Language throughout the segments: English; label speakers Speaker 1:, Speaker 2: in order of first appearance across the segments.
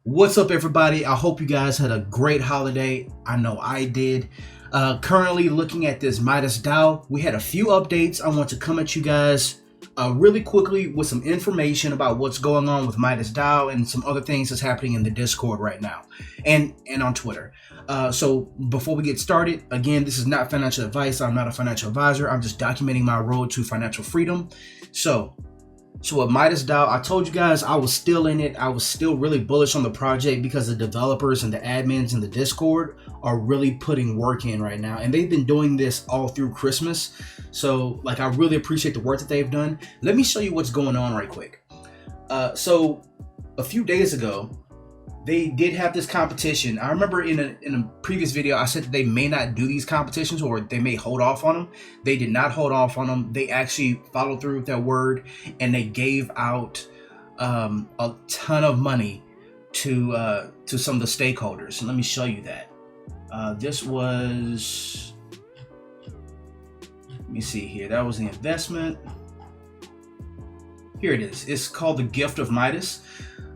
Speaker 1: What's up, everybody? I hope you guys had a great holiday. I know I did. Currently looking at this Midas DAO, we had a few updates. I want to come at you guys really quickly with some information about what's going on with Midas DAO and some other things that's happening in the Discord right now and on Twitter. So before we get started, again, this is not financial advice. I'm not a financial advisor. I'm just documenting my road to financial freedom. So with Midas DAO, I told you guys I was still in it. I was still really bullish on the project because the developers and the admins in the Discord are really putting work in right now. And they've been doing this all through Christmas. So I really appreciate the work that they've done. Let me show you what's going on right quick. So a few days ago, they did have this competition. I remember in a previous video, I said that they may not do these competitions or they may hold off on them. They did not hold off on them. They actually followed through with their word and they gave out a ton of money to some of the stakeholders. And let me show you that. This was, let me see here. That was the investment. Here it is. It's called the Gift of Midas.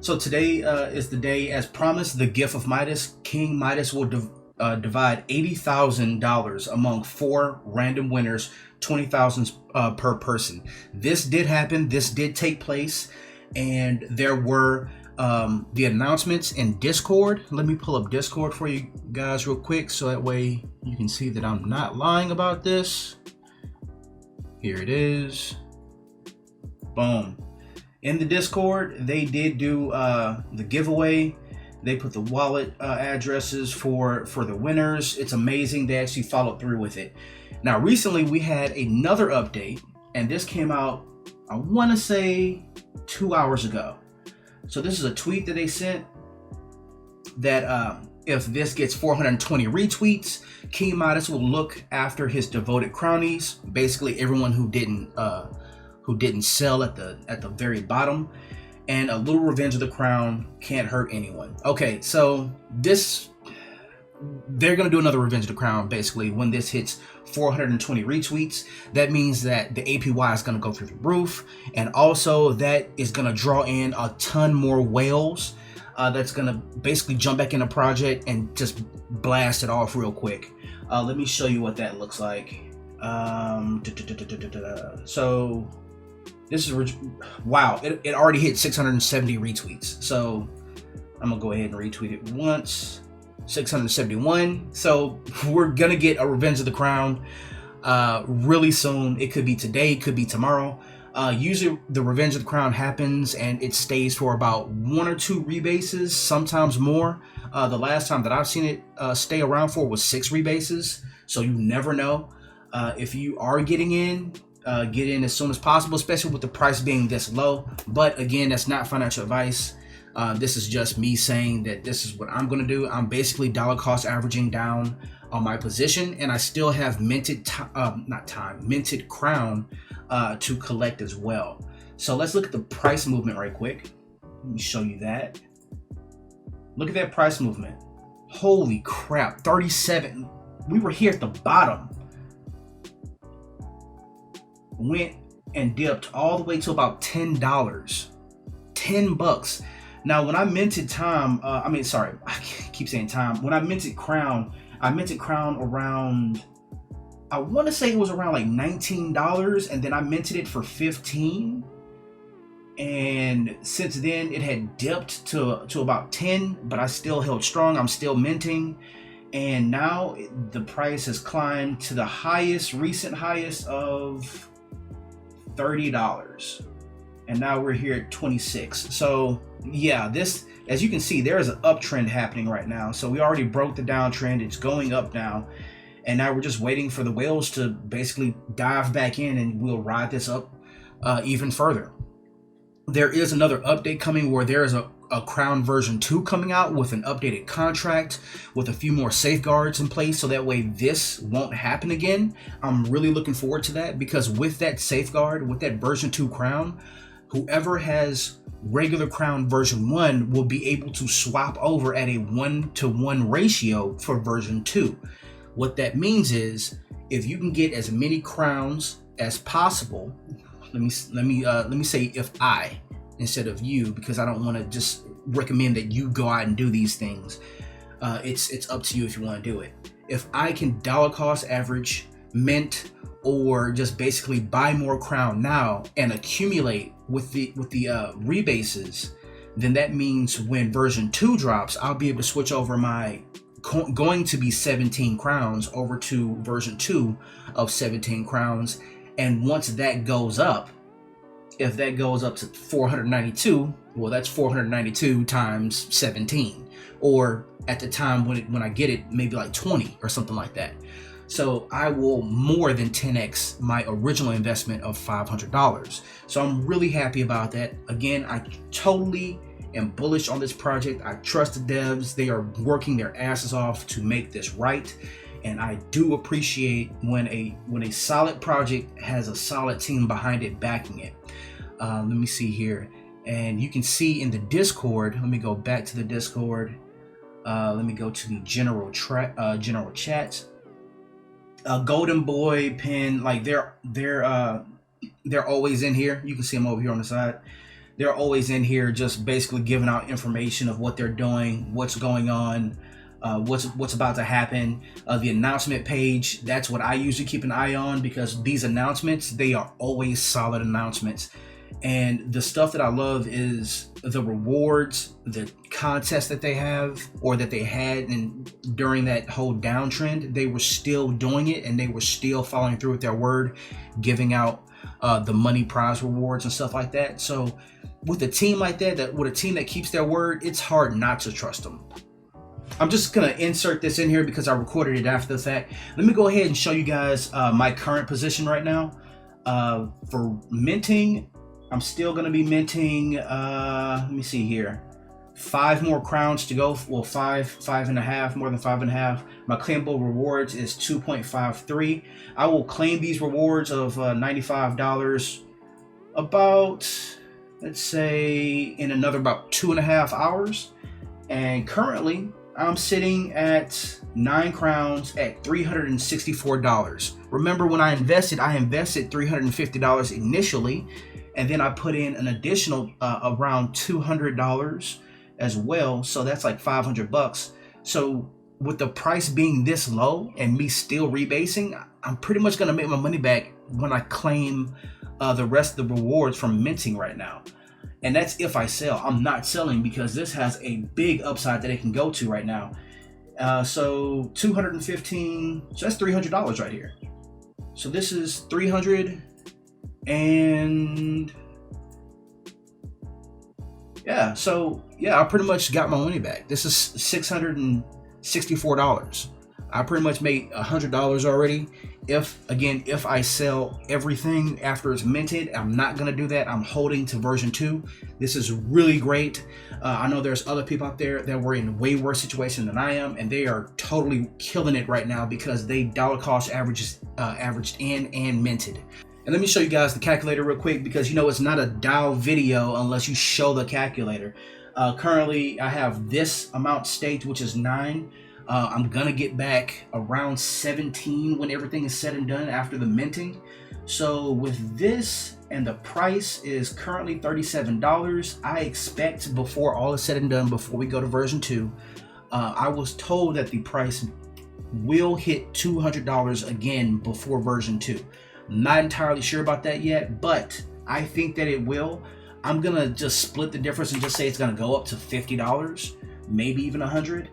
Speaker 1: So today is the day, as promised, the Gift of Midas. King Midas will divide $80,000 among 4 random winners, 20,000 per person. This did happen. This did take place, and there were the announcements in Discord. Let me pull up Discord for you guys real quick, so that way you can see that I'm not lying about this. Here it is. Boom. In the Discord, they did do the giveaway. They put the wallet addresses for the winners. It's amazing. They actually followed through with it. Now, recently we had another update, and this came out, I want to say 2 hours ago. So this is a tweet that they sent that if this gets 420 retweets, King Midas will look after his devoted crownies, basically everyone who didn't sell at the very bottom, and a little revenge of the crown can't hurt anyone. Okay, so they're gonna do another revenge of the crown basically when this hits 420 retweets. That means that the APY is gonna go through the roof, and also that is gonna draw in a ton more whales that's gonna basically jump back in the project and just blast it off real quick. Let me show you what that looks like. So this is, wow, it already hit 670 retweets. So I'm gonna go ahead and retweet it once. 671. So we're gonna get a Revenge of the Crown really soon. It could be today, it could be tomorrow. Usually the Revenge of the Crown happens and it stays for about 1 or 2 rebases, sometimes more. The last time that I've seen it stay around for was 6 rebases. So you never know. If you are getting in, get in as soon as possible, especially with the price being this low. But again, that's not financial advice. This is just me saying that this is what I'm going to do. I'm basically dollar cost averaging down on my position, and I still have minted crown to collect as well. So let's look at the price movement right quick. Let me show you that. Look at that price movement. Holy crap, 37. We were here at the bottom. Went and dipped all the way to about $10. $10. Now, when I minted time, I keep saying time. When I minted crown around, I want to say it was around like $19, and then I minted it for $15. And since then, it had dipped to about 10, but I still held strong. I'm still minting. And now the price has climbed to the recent highest of $30, and now we're here at 26. So yeah, this, as you can see, there is an uptrend happening right now. So we already broke the downtrend. It's going up now, and now we're just waiting for the whales to basically dive back in, and we'll ride this up even further. There is another update coming where there is a Crown version 2 coming out with an updated contract with a few more safeguards in place, so that way this won't happen again. I'm really looking forward to that, because with that safeguard, with that version 2 Crown, whoever has regular Crown version 1 will be able to swap over at a 1-to-1 ratio for version 2. What that means is, if you can get as many crowns as possible, let me say if I instead of you, because I don't want to just recommend that you go out and do these things. It's up to you if you want to do it. If I can dollar cost average, mint, or just basically buy more crown now and accumulate with the rebases, then that means when version 2 drops, I'll be able to switch over my going to be 17 crowns over to version 2 of 17 crowns. And once that goes up, if that goes up to 492, well, that's 492 times 17, or at the time when I get it, maybe like 20 or something like that. So I will more than 10x my original investment of $500. So I'm really happy about that. Again, I totally am bullish on this project. I trust the devs. They are working their asses off to make this right. And I do appreciate when a solid project has a solid team behind it backing it. Let me see here. And you can see in the Discord, let me go back to the Discord. Let me go to the general chat. Golden Boy, Pin, like they're always in here. You can see them over here on the side. They're always in here, just basically giving out information of what they're doing, what's going on, what's about to happen. The announcement page, that's what I usually keep an eye on, because these announcements, they are always solid announcements. And the stuff that I love is the rewards, the contests that they have, or that they had, and during that whole downtrend, they were still doing it, and they were still following through with their word, giving out the money prize rewards and stuff like that. So with a team like that, with a team that keeps their word, it's hard not to trust them. I'm just gonna insert this in here because I recorded it after the fact. Let me go ahead and show you guys my current position right now. For minting, I'm still gonna be minting, let me see here, 5 more crowns to go. Well, 5.5, more than 5.5. My claimable rewards is 2.53. I will claim these rewards of $95 about, let's say, in another about 2.5 hours. And currently I'm sitting at 9 crowns at $364. Remember, when I invested $350 initially, and then I put in an additional around $200 as well. So that's like $500. So with the price being this low and me still rebasing, I'm pretty much gonna make my money back when I claim the rest of the rewards from minting right now. And that's if I sell. I'm not selling because this has a big upside that it can go to right now. So 215, so that's $300 right here. So this is 300, and yeah, so yeah, I pretty much got my money back. This is $664. I pretty much made $100 already. If I sell everything after it's minted, I'm not gonna do that. I'm holding to version 2. This is really great. I know there's other people out there that were in way worse situation than I am, and they are totally killing it right now because they dollar cost averaged in and minted. And let me show you guys the calculator real quick, because you know it's not a DAO video unless you show the calculator. Currently, I have this amount staked, which is 9. I'm gonna get back around 17 when everything is said and done after the minting. So with this, and the price is currently $37, I expect before all is said and done, before we go to version 2, I was told that the price will hit $200 again before version 2. I'm not entirely sure about that yet, but I think that it will. I'm gonna just split the difference and just say it's gonna go up to $50, maybe even $100.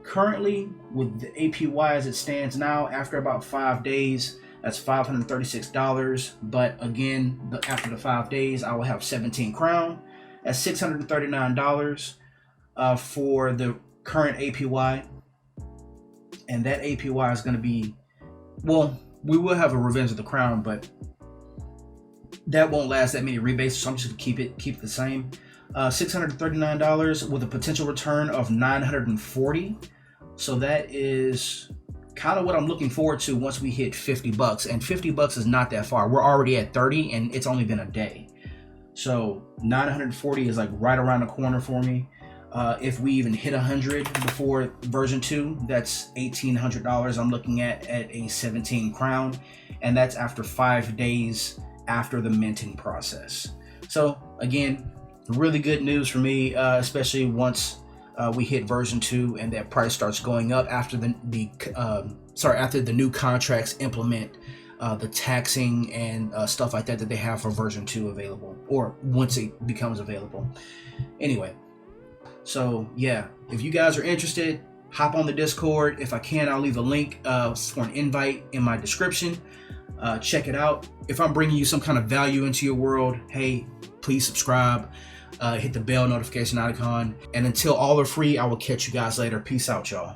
Speaker 1: Currently, with the APY as it stands now, after about 5 days, that's $536. But again, after the 5 days, I will have 17 crown. That's $639 for the current APY. And that APY is going to be, well, we will have a Revenge of the Crown, but that won't last that many rebates, so I'm just going to keep it the same. $639 with a potential return of $940. So that is kind of what I'm looking forward to once we hit $50. And $50 is not that far. We're already at 30 and it's only been a day. So 940 is like right around the corner for me. If we even hit 100 before version 2, that's $1,800 I'm looking at a 17 crown. And that's after 5 days after the minting process. So again, Really good news for me, especially once we hit version 2 and that price starts going up after after the new contracts implement the taxing and stuff like that they have for version 2 available, or once it becomes available. Anyway, so yeah, if you guys are interested, hop on the Discord. If I can, I'll leave a link for an invite in my description. Check it out. If I'm bringing you some kind of value into your world, hey, please subscribe. Hit the bell notification icon. And until all are free, I will catch you guys later. Peace out, y'all.